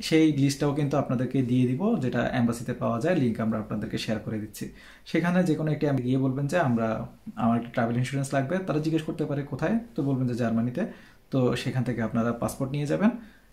S2: সেই লিস্টটাও কিন্তু আপনাদেরকে দিয়ে দিব, যেটা এম্বাসিতে পাওয়া যায়, লিঙ্ক আমরা আপনাদেরকে শেয়ার করে দিচ্ছি। সেখানে যে কোনো একটি আমি গিয়ে বলবেন যে আমার একটা ট্রাভেল ইন্স্যুরেন্স লাগবে। তারা জিজ্ঞেস করতে পারে কোথায়, তো বলবেন যে জার্মানিতে। তো সেখান থেকে আপনারা পাসপোর্ট নিয়ে যাবেন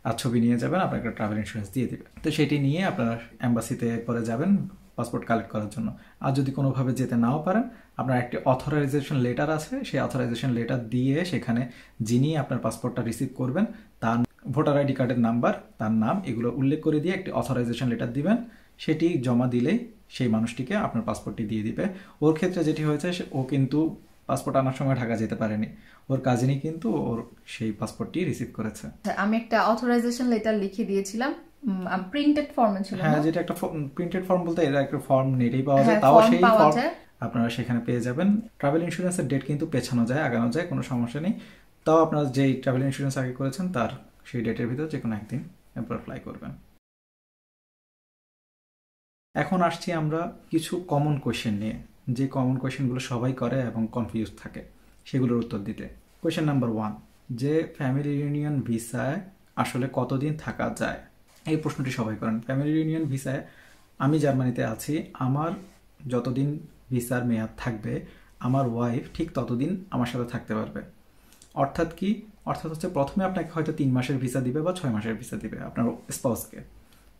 S2: আর ছবি নিয়ে যাবেন, আপনার একটা ট্রাভেল ইন্স্যুরেন্স দিয়ে দিবে। তো সেটি নিয়ে আপনারা এম্বাসিতে পরে যাবেন পাসপোর্ট কালেক্ট করার জন্য। আর যদি কোনোভাবে যেতে নাও পারেন, আপনার একটি অথরাইজেশন লেটার আছে, সেই অথরাইজেশন লেটার দিয়ে সেখানে যিনি আপনার পাসপোর্টটা রিসিভ করবেন তার ভোটার আইডি কার্ডের নাম্বার, তার নাম, এগুলো উল্লেখ করে দিয়ে একটি অথরাইজেশন লেটার দিবেন। সেটি জমা দিলেই সেই মানুষটিকে আপনার পাসপোর্টটি দিয়ে দিবে। ওর ক্ষেত্রে যেটি হয়েছে, ও কিন্তু পাসপোর্ট আনার সময় ঢাকা যেতে পারেনি, ওর কাজিনই কিন্তু ওর সেই পাসপোর্টটি রিসিভ করেছে।
S1: আমি একটা অথরাইজেশন লেটার লিখে দিয়েছিলাম, প্রিন্টেড ফর্মে ছিল।
S2: হ্যাঁ, যেটা একটা প্রিন্টেড ফর্ম বলতে এর একটা ফর্ম নেটেই পাওয়া যায়, তাও সেই ফর্ম আপনারা সেখানে পেয়ে যাবেন। ট্রাভেল ইন্স্যুরেন্সের ডেট কিন্তু পেছানো যায়, আগানো যায়, কোনো সমস্যা নেই। তাও আপনারা যেই ট্রাভেল ইন্স্যুরেন্স আগে করেছেন তার সেই ডেটের ভিতর যে কোনো একদিন অ্যাপ্লাই করবেন। এখন আসছি আমরা কিছু কমন কোয়েশ্চেন নিয়ে, যে কমন কোয়েশ্চেনগুলো সবাই করে এবং কনফিউজ থাকে, সেগুলোর উত্তর দিতে। কোয়েশ্চেন নাম্বার 1, যে ফ্যামিলি ইউনিয়ন ভিসায় আসলে কতদিন থাকা যায়? এই প্রশ্নটি সবাই করেন। ফ্যামিলি ইউনিয়ন ভিসায় আমি জার্মানিতে আছি, আমার যতদিন ভিসার মেয়াদ থাকবে আমার ওয়াইফ ঠিক ততদিন আমার সাথে থাকতে পারবে। অর্থাৎ কি? অর্থাৎ হচ্ছে প্রথমে আপনাকে হয়তো 3 মাসের ভিসা দিবে বা 6 মাসের ভিসা দিবে আপনার স্পাউসকে,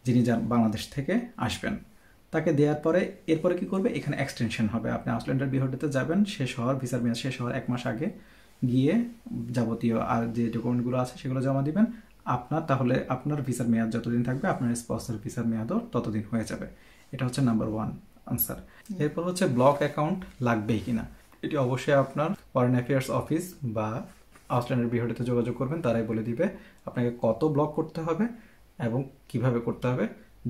S2: যিনি বাংলাদেশ থেকে আসবেন। তাকে দেওয়ার পরে এরপরে কি করবে, এখানে এক্সটেনশন হবে। আপনি আউসল্যান্ডার বিহর্ডেতে যাবেন, শেষ হওয়ার ভিসার মেয়াদ শেষ হওয়ার 1 মাস আগে গিয়ে যাবতীয় আর যে ডকুমেন্টগুলো আছে সেগুলো জমা দিবেন। তাহলে আপনার ভিসার মেয়াদ যতদিন থাকবে আপনার স্পাউসের ভিসার মেয়াদও ততদিন হয়ে যাবে। এটা হচ্ছে নাম্বার 1 আনসার। এরপর হচ্ছে ব্লক অ্যাকাউন্ট লাগবেই কিনা, এটি অবশ্যই আপনার ফরেন অ্যাফেয়ার্স অফিস বা আউসল্যান্ডার বিহর্ডেতে যোগাযোগ করবেন, তারাই বলে দিবে আপনাকে কত ব্লক করতে হবে এবং কিভাবে করতে হবে,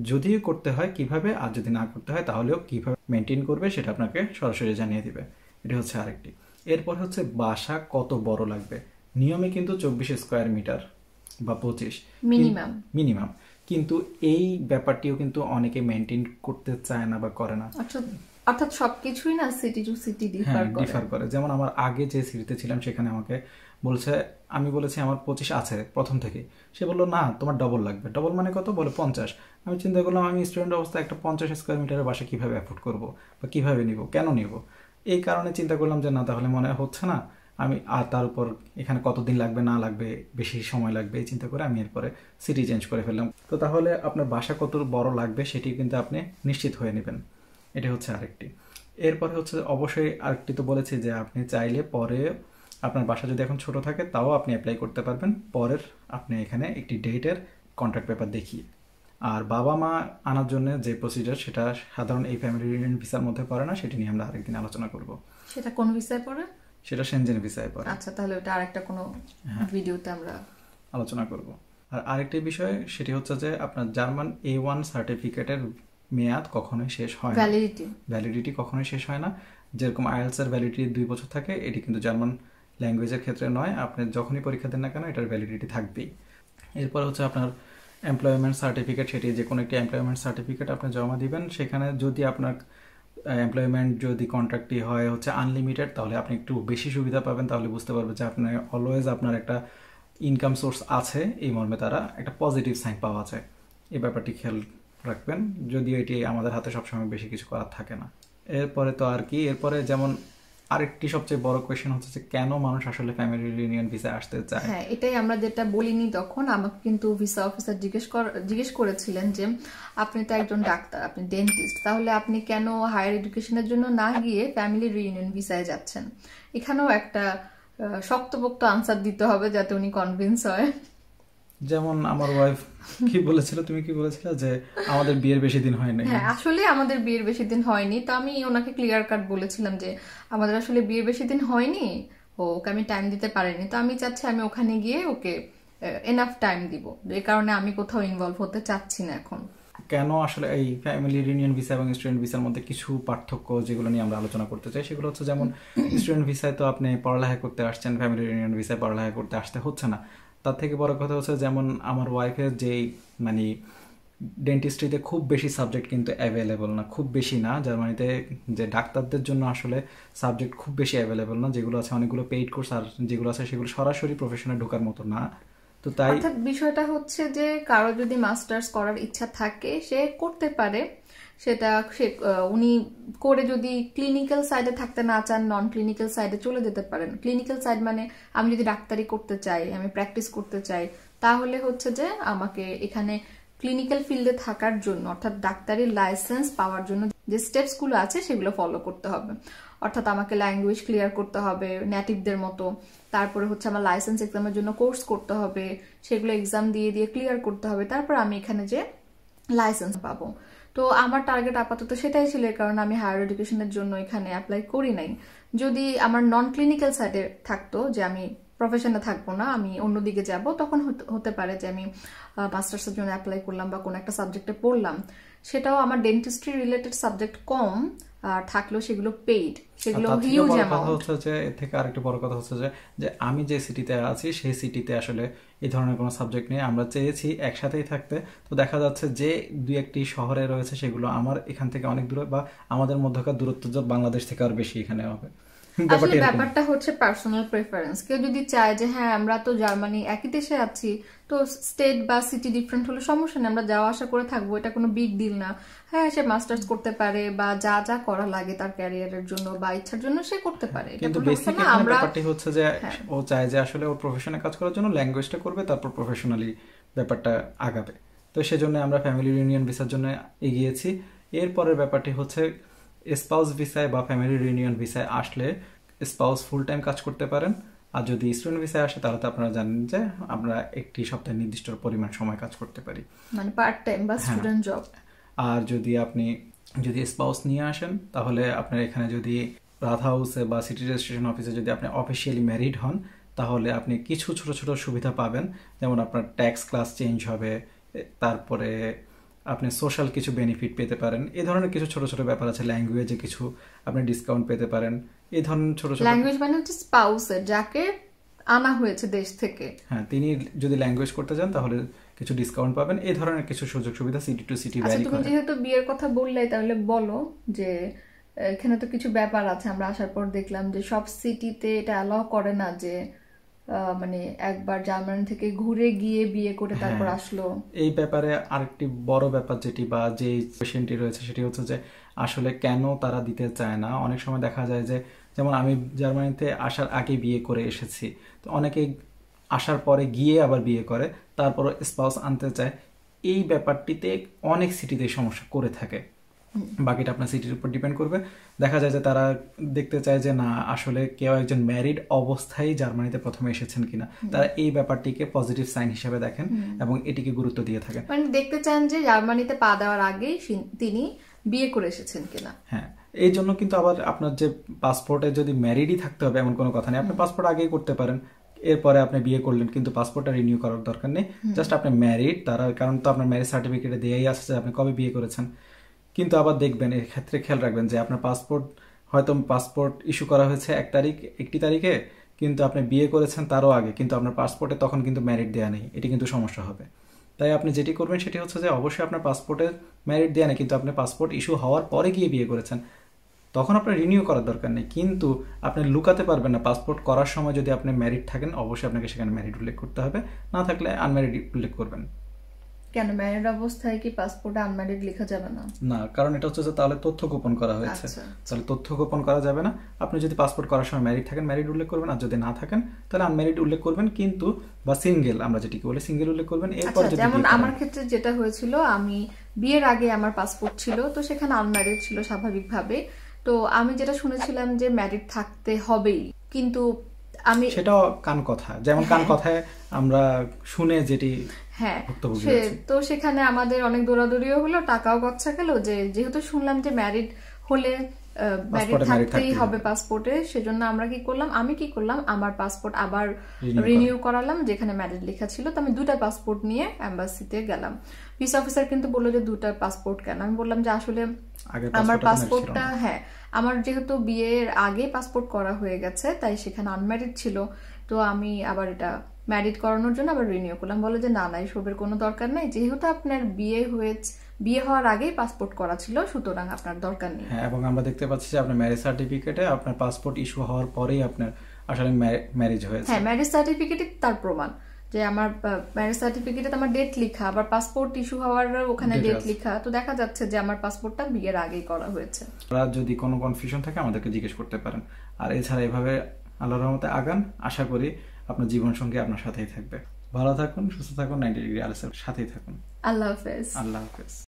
S2: যদি করতে হয় কিভাবে, আর যদি না করতে হয় তাহলেও কিভাবে মেনটেন করবে সেটা আপনাকে সরাসরি জানিয়ে দিবে। এটা হচ্ছে আরেকটি। এরপর হচ্ছে বাসা কত বড় লাগবে। নিয়মে কিন্তু 24 স্কোয়ার মিটার বা 25 মিনিমাম, কিন্তু এই ব্যাপারটিও কিন্তু অনেকে মেনটেন করতে চায় না বা করে না।
S1: অর্থাৎ সবকিছুই না সিটি টু সিটি ডিফার
S2: করে। যেমন আমার আগে যে সিটিতে ছিলাম সেখানে আমাকে বলছে, আমি বলেছি আমার 25 আছে প্রথম থেকে, সে বললো না তোমার ডবল লাগবে। ডবল মানে কত? বলে 50। আমি চিন্তা করলাম আমি স্টুডেন্ট অবস্থায় একটা 50 স্কোয়ার মিটারের বাসা কিভাবে অ্যাফোর্ড করবো বা কিভাবে নিব, কেন নিব? এই কারণে চিন্তা করলাম যে না, তাহলে মনে হচ্ছে না আমি, আর তার উপর এখানে কতদিন লাগবে না লাগবে, বেশি সময় লাগবে, এই চিন্তা করে আমি এরপরে সিটি চেঞ্জ করে ফেললাম। তো তাহলে আপনার বাসা কত বড় লাগবে সেটি কিন্তু আপনি নিশ্চিত হয়ে নেবেন। এটা হচ্ছে আরেকটি। এরপরে হচ্ছে অবশ্যই আরেকটি তো বলেছি যে আপনি চাইলে পরে আপনার বাসা যদি এখন ছোট থাকে তাও আপনি অ্যাপ্লাই করতে পারবেন। পরের আপনি এখানে একটি ডেটের কন্ট্রাক্ট পেপার দেখিয়ে। আর বাবা মা আনার জন্য যে প্রসিজার সেটা সাধারণ এই ফ্যামিলি রিউনিয়ন ভিসার মধ্যে পড়ে না, সেটি নিয়ে আমরা আরেকদিন আলোচনা করব।
S1: সেটা কোন ভিসায় পড়ে?
S2: সেটা সেনজেন ভিসায় পড়ে।
S1: আচ্ছা, তাহলে ওটা আরেকটা কোনো ভিডিওতে আমরা
S2: আলোচনা করব। আর আরেকটি বিষয় সেটি হচ্ছে যে আপনার জার্মান A1 সার্টিফিকেটের মেয়াদ কখনোই শেষ হয় না, ভ্যালিডিটি কখনোই শেষ হয় না। যেরকম আইএলটিএস এর ভ্যালিডিটি 2 বছর থাকে, এটি কিন্তু জার্মান ল্যাঙ্গুয়েজের ক্ষেত্রে নয়। আপনি যখনই পরীক্ষা দেন না কেন এটার ভ্যালিডিটি থাকবেই। এরপর হচ্ছে আপনার এমপ্লয়মেন্ট সার্টিফিকেট, সেটি যে কোনো একটি এমপ্লয়মেন্ট সার্টিফিকেট আপনি জমা দিবেন। সেখানে যদি আপনার এমপ্লয়মেন্ট যদি কন্ট্রাক্টই হয় হচ্ছে আনলিমিটেড, তাহলে আপনি একটু বেশি সুবিধা পাবেন। তাহলে বুঝতে পারবেন যে আপনার অলওয়েজ আপনার একটা ইনকাম সোর্স আছে, এই মর্মে তারা একটা পজিটিভ সাইন পাওয়া যায়। এই ব্যাপারটি খেয়াল রাখবেন, যদিও এটি আমাদের হাতে সবসময় বেশি কিছু করার থাকে না। এরপরে তো আর কি, এরপরে যেমন আরেকটি সবচেয়ে বড় কোয়েশ্চেন হচ্ছে যে কেন মানুষ আসলে ফ্যামিলি রিউনিয়ন ভিসা আসতে চায়।
S1: হ্যাঁ, এটাই আমরা যেটা বলিনি তখন, আমাকে কিন্তু ভিসা অফিসার জিজ্ঞেস করেছিলেন যে আপনি তো একজন ডাক্তার, আপনি ডেন্টিস্ট, তাহলে আপনি কেন হায়ার এডুকেশনের জন্য না গিয়ে ফ্যামিলি রিউনিয়ন ভিসায় যাচ্ছেন? এখানেও একটা শক্তপোক্ত আনসার দিতে হবে যাতে উনি কনভিন্স হয়।
S2: যেমন আমার ওয়াইফ কি বলেছিল, তুমি কি বলেছিলে যে আমাদের বিয়ের বেশি দিন হয়নি।
S1: হ্যাঁ, আসলে আমাদের বিয়ের বেশি দিন হয়নি, তো আমি ওনাকে ক্লিয়ার কাট বলেছিলাম যে আমাদের আসলে বিয়ের বেশি দিন হয়নি, ওকে আমি টাইম দিতে পারিনি, তো আমি চাচ্ছি আমি ওখানে গিয়ে ওকে এনাফ টাইম দিব, এই কারণে আমি কোথাও ইনভলভ হতে চাচ্ছি না এখন।
S2: কেন আসলে এই ফ্যামিলি রিউনিয়ন ভিসা এবং স্টুডেন্ট ভিসার মধ্যে কিছু পার্থক্য যেগুলো নিয়ে আমরা আলোচনা করতে চাই, সেগুলো হচ্ছে যেমন স্টুডেন্ট ভিসায় তো আপনি পড়ালেখা করতে আসছেন, ফ্যামিলি রিউনিয়ন ভিসায় পড়ালেখা করতে আসতে হচ্ছে না। তার থেকে বড় কথা হচ্ছে যেমন আমার ওয়াইফের যেই মানে ডেন্টিস্ট্রিতে খুব বেশি সাবজেক্ট কিন্তু অ্যাভেলেবল না, খুব বেশি না। জার্মানিতে যে ডাক্তারদের জন্য আসলে সাবজেক্ট খুব বেশি অ্যাভেলেবল না, যেগুলো আছে অনেকগুলো পেইড কোর্স, আর যেগুলো আছে সেগুলো সরাসরি প্রফেশনে ঢোকার মতো না। তো তাই
S1: অর্থাৎ বিষয়টা হচ্ছে যে কারো যদি মাস্টার্স করার ইচ্ছা থাকে সে করতে পারে, সেটা উনি করে যদি ক্লিনিক্যাল সাইডে থাকতে না চান, নন ক্লিনিক্যাল সাইডে চলে যেতে পারেন। ক্লিনিক্যাল সাইড মানে আমি যদি ডাক্তারি করতে চাই, আমি প্র্যাকটিস করতে চাই, তাহলে হচ্ছে যে আমাকে এখানে ক্লিনিক্যাল ফিল্ডে থাকার জন্য অর্থাৎ ডাক্তারির লাইসেন্স পাওয়ার জন্য যে স্টেপসগুলো আছে সেগুলো ফলো করতে হবে। অর্থাৎ আমাকে ল্যাঙ্গুয়েজ ক্লিয়ার করতে হবে নেটিভদের মতো, তারপরে হচ্ছে আমার লাইসেন্স এক্সামের জন্য কোর্স করতে হবে, সেগুলো এক্সাম দিয়ে দিয়ে ক্লিয়ার করতে হবে, তারপর আমি এখানে যে লাইসেন্স পাবো। তো আমার টার্গেট আপাতত সেটাই ছিল, কারণ আমি হায়ার এডুকেশনের জন্য এখানে অ্যাপ্লাই করি নাই। যদি আমার নন ক্লিনিক্যাল সাইডে থাকতো যে আমি প্রফেশনে থাকবো না, আমি অন্যদিকে যাব, তখন হতে পারে যে আমি মাস্টার্সের জন্য অ্যাপ্লাই করলাম বা কোনো একটা সাবজেক্টে পড়লাম, সেটাও আমার ডেন্টিস্ট্রি রিলেটেড সাবজেক্ট কম থাকলেও সেগুলো পেইড, সেগুলো হিউজ অ্যামাউন্ট
S2: হচ্ছে যে এর থেকে আরেকটা বড় কথা হচ্ছে যে আমি যে সিটিতে আছি সেই সিটিতে আসলে এই ধরনের কোনো সাবজেক্ট নেই। আমরা চেয়েছি একসাথেই থাকতে, তো দেখা যাচ্ছে যে দুই একটি শহরে রয়েছে সেগুলো আমার এখান থেকে অনেক দূরে, বা আমাদের মধ্যকার দূরত্ব বাংলাদেশ থেকে আর বেশি এখানে হবে।
S1: আসলে ব্যাপারটা হচ্ছে পার্সোনাল প্রেফারেন্স। কেউ যদি চায় যে হ্যাঁ আমরা তো জার্মানি একই দেশে আছি, তো স্টেট বা সিটি ডিফারেন্ট হলে সমস্যা নেই, আমরা যাওয়া আসা করে থাকবো, এটা কোনো বিগ ডিল না। হ্যাঁ, সে মাস্টার্স করতে পারে বা যা যা করা লাগে তার ক্যারিয়ারের জন্য বা ইচ্ছার জন্য সে করতে পারে।
S2: কিন্তু বেসিক ব্যাপারটি হচ্ছে যে ও চায় যে আসলে ওর প্রফেশনে কাজ করার জন্য ল্যাঙ্গুয়েজটা করবে, তারপর প্রফেশনালি ব্যাপারটা আগাবে। তো সেজন্য আমরা ফ্যামিলি রিউনিয়ন ভিসার জন্য এগিয়েছি। এরপরের ব্যাপারটি হচ্ছে স্পাউস ভিসায় বা ফ্যামিলি রিউনিয়ন ভিসায় আসলে স্পাউস ফুল টাইম কাজ করতে পারেন, আর যদি স্টুডেন্ট ভিসায় আসে তাহলে তো আপনারা জানেন যে আমরা একটি সপ্তাহে নির্দিষ্ট পরিমাণ সময় কাজ করতে পারি,
S1: মানে পার্ট টাইম বা স্টুডেন্ট জব।
S2: আর যদি স্পাউস নিয়ে আসেন তাহলে আপনার এখানে যদি রাত হাউসে বা সিটি রেজিস্ট্রেশন অফিসে যদি আপনি অফিসিয়ালি ম্যারিড হন, তাহলে আপনি কিছু ছোট ছোট সুবিধা পাবেন। যেমন আপনার ট্যাক্স ক্লাস চেঞ্জ হবে, তারপরে আপনি সোশ্যাল কিছু বেনিফিট পেতে পারেন, এই ধরনের কিছু ছোট ছোট ব্যাপার আছে। ল্যাঙ্গুয়েজে কিছু আপনি ডিসকাউন্ট পেতে পারেন, এই ধরনের ছোট ছোট।
S1: ল্যাঙ্গুয়েজ মানে হচ্ছে স্পাউসের, যাকে আনা হয়েছে দেশ থেকে,
S2: হ্যাঁ, তিনি যদি ল্যাঙ্গুয়েজ করতে যান তাহলে কিছু ডিসকাউন্ট পাবেন। এই ধরনের কিছু সুযোগ সুবিধা সিটি টু সিটি ভ্যারি করে।
S1: তুমি যেহেতু বিয়ের কথা বললে তাহলে বলো যে এখানে তো কিছু ব্যাপার আছে, আমরা আসার পর দেখলাম যে সব সিটিতে এটা অ্যালাউ করে না যে মানে একবার জার্মানি থেকে ঘুরে গিয়ে বিয়ে করে তারপর আসলো।
S2: এই ব্যাপারে আরেকটি বড় ব্যাপার যেটি বা যে কোয়েশ্চেনটি রয়েছে সেটি হচ্ছে যে আসলে কেন তারা দিতে চায় না। অনেক সময় দেখা যায় যে যেমন আমি জার্মানিতে আসার আগে বিয়ে করে এসেছি, তো অনেকে আসার পরে গিয়ে আবার বিয়ে করে, তারপর স্পাউস আনতে চায়। এই ব্যাপারটিতে অনেক সিটিতে সমস্যা করে থাকে। বাকিটা আপনার সিটির উপর ডিপেন্ড করবে। দেখা যায় যে তারা দেখতে চায় যে না আসলে কেউ একজন ম্যারিড অবস্থায় জার্মানিতে প্রথমে এসেছেন কিনা, তারা এই ব্যাপারটিকে পজিটিভ সাইন হিসেবে দেখেন এবং এটিকে গুরুত্ব দিয়ে থাকেন।
S1: মানে দেখতে চান যে জার্মানিতে পা দেওয়ার আগেই তিনি বিয়ে করে এসেছেন কিনা।
S2: হ্যাঁ, এই জন্য কিন্তু আবার আপনার যে পাসপোর্টে যদি ম্যারিডই থাকতে হবে এমন কোনো কথা নেই, আপনি পাসপোর্ট আগেই করতে পারেন, এরপরে আপনি বিয়ে করলেন কিন্তু পাসপোর্টটা রিনিউ করার দরকার নেই। জাস্ট আপনি ম্যারিড তারা, কারণ তো আপনার ম্যারেজ সার্টিফিকেটে দিয়েই আসছে আপনি কবে বিয়ে করেছেন। কিন্তু আবার দেখবেন এর ক্ষেত্রে খেয়াল রাখবেন যে আপনার পাসপোর্ট ইস্যু করা হয়েছে একটি তারিখে, কিন্তু আপনি বিয়ে করেছেন তারও আগে, কিন্তু আপনার পাসপোর্টে তখন কিন্তু ম্যারিড দেওয়া নেই, এটি কিন্তু সমস্যা হবে। তাই আপনি যেটি করবেন সেটি হচ্ছে যে অবশ্যই আপনার পাসপোর্টে ম্যারিড দেওয়া নেই, কিন্তু আপনি পাসপোর্ট ইস্যু হওয়ার পরে গিয়ে বিয়ে করেছেন, তখন আপনার রিনিউ করার দরকার নেই। কিন্তু আপনি লুকাতে পারবেন না, পাসপোর্ট করার সময় যদি আপনি ম্যারিড থাকেন অবশ্যই আপনাকে সেখানে ম্যারিড উল্লেখ করতে হবে, না থাকলে আনম্যারিড উল্লেখ করবেন।
S1: কেন ম্যারিড অবস্থায় কি পাসপোর্টে আনম্যারিড লেখা যাবে না?
S2: না, কারণ এটা হচ্ছে যে তাহলে তথ্য গোপন করা হয়েছে, তাহলে তথ্য গোপন করা যাবে না। আপনি যদি পাসপোর্ট করার সময় ম্যারিড থাকেন ম্যারিড উল্লেখ করবেন, আর যদি না থাকেন তাহলে আনম্যারিড উল্লেখ করবেন, কিন্তু বা সিঙ্গেল, আমরা যেটিকে বলি সিঙ্গেল উল্লেখ করবেন। এরপর
S1: যেমন আমার ক্ষেত্রে যেটা হয়েছিল, আমি বিয়ের আগে আমার পাসপোর্ট ছিল, তো সেখানে আনম্যারিড ছিল স্বাভাবিকভাবে। তো আমি যেটা শুনেছিলাম যে ম্যারিড থাকতে হবেই, কিন্তু আমি
S2: সেটাও কান কথা, যেমন কান কথায় আমরা শুনে যেটি
S1: হ্যাঁ, তো সেখানে আমাদের অনেক দৌড়াদৌড়িও হলো, টাকাও গচ্ছা গেল, যে যেহেতু শুনলাম যে ম্যারিড হলে ম্যারিড থাকতেই হবে পাসপোর্টে, সেজন্য আমি কি করলাম আমার পাসপোর্ট আবার রিনিউ করালাম যেখানে ম্যারিড লেখা ছিল। তো আমি 2টা পাসপোর্ট নিয়ে এম্বাসিতে গেলাম। ভিসা অফিসার কিন্তু বললো যে 2টা পাসপোর্ট কেন? আমি বললাম যে আসলে আমার পাসপোর্টটা, হ্যাঁ আমার যেহেতু বিয়ের আগে পাসপোর্ট করা হয়ে গেছে তাই সেখানে আনম্যারিড ছিল, তো আমি আবার এটা ম্যারিড করানোর জন্য আবার রিনিউ করলাম। বলে যে না এসবের কোনো দরকার নেই, যেহেতু আপনার বিয়ে হওয়ার আগেই পাসপোর্ট করা ছিল সুতরাং আপনার দরকার নেই।
S2: হ্যাঁ, এবং আমরা দেখতে পাচ্ছি যে আপনার ম্যারেজ সার্টিফিকেটে আপনার পাসপোর্ট ইস্যু হওয়ার পরেই আপনার আসলে ম্যারেজ হয়েছে।
S1: হ্যাঁ, ম্যারেজ সার্টিফিকেটে তার প্রমাণ যে আমার ম্যারেজ সার্টিফিকেটে আমার ডেট লেখা, আবার পাসপোর্ট ইস্যু হওয়ার ওখানে ডেট লেখা, তো দেখা যাচ্ছে যে আমার পাসপোর্টটা বিয়ের আগেই করা হয়েছে।
S2: আপনারা যদি কোনো কনফিউশন থাকে আমাদেরকে জিজ্ঞেস করতে পারেন। আর এছাড়া এভাবে আল্লাহর রহমতে আগান, আশা করি আপনার জীবন সঙ্গী আপনার সাথেই থাকবে। ভালো থাকুন, সুস্থ থাকুন, 90 ডিগ্রি আলোচনার সাথেই থাকুন।
S1: আল্লাহ হাফেজ।
S2: আল্লাহ হাফেজ।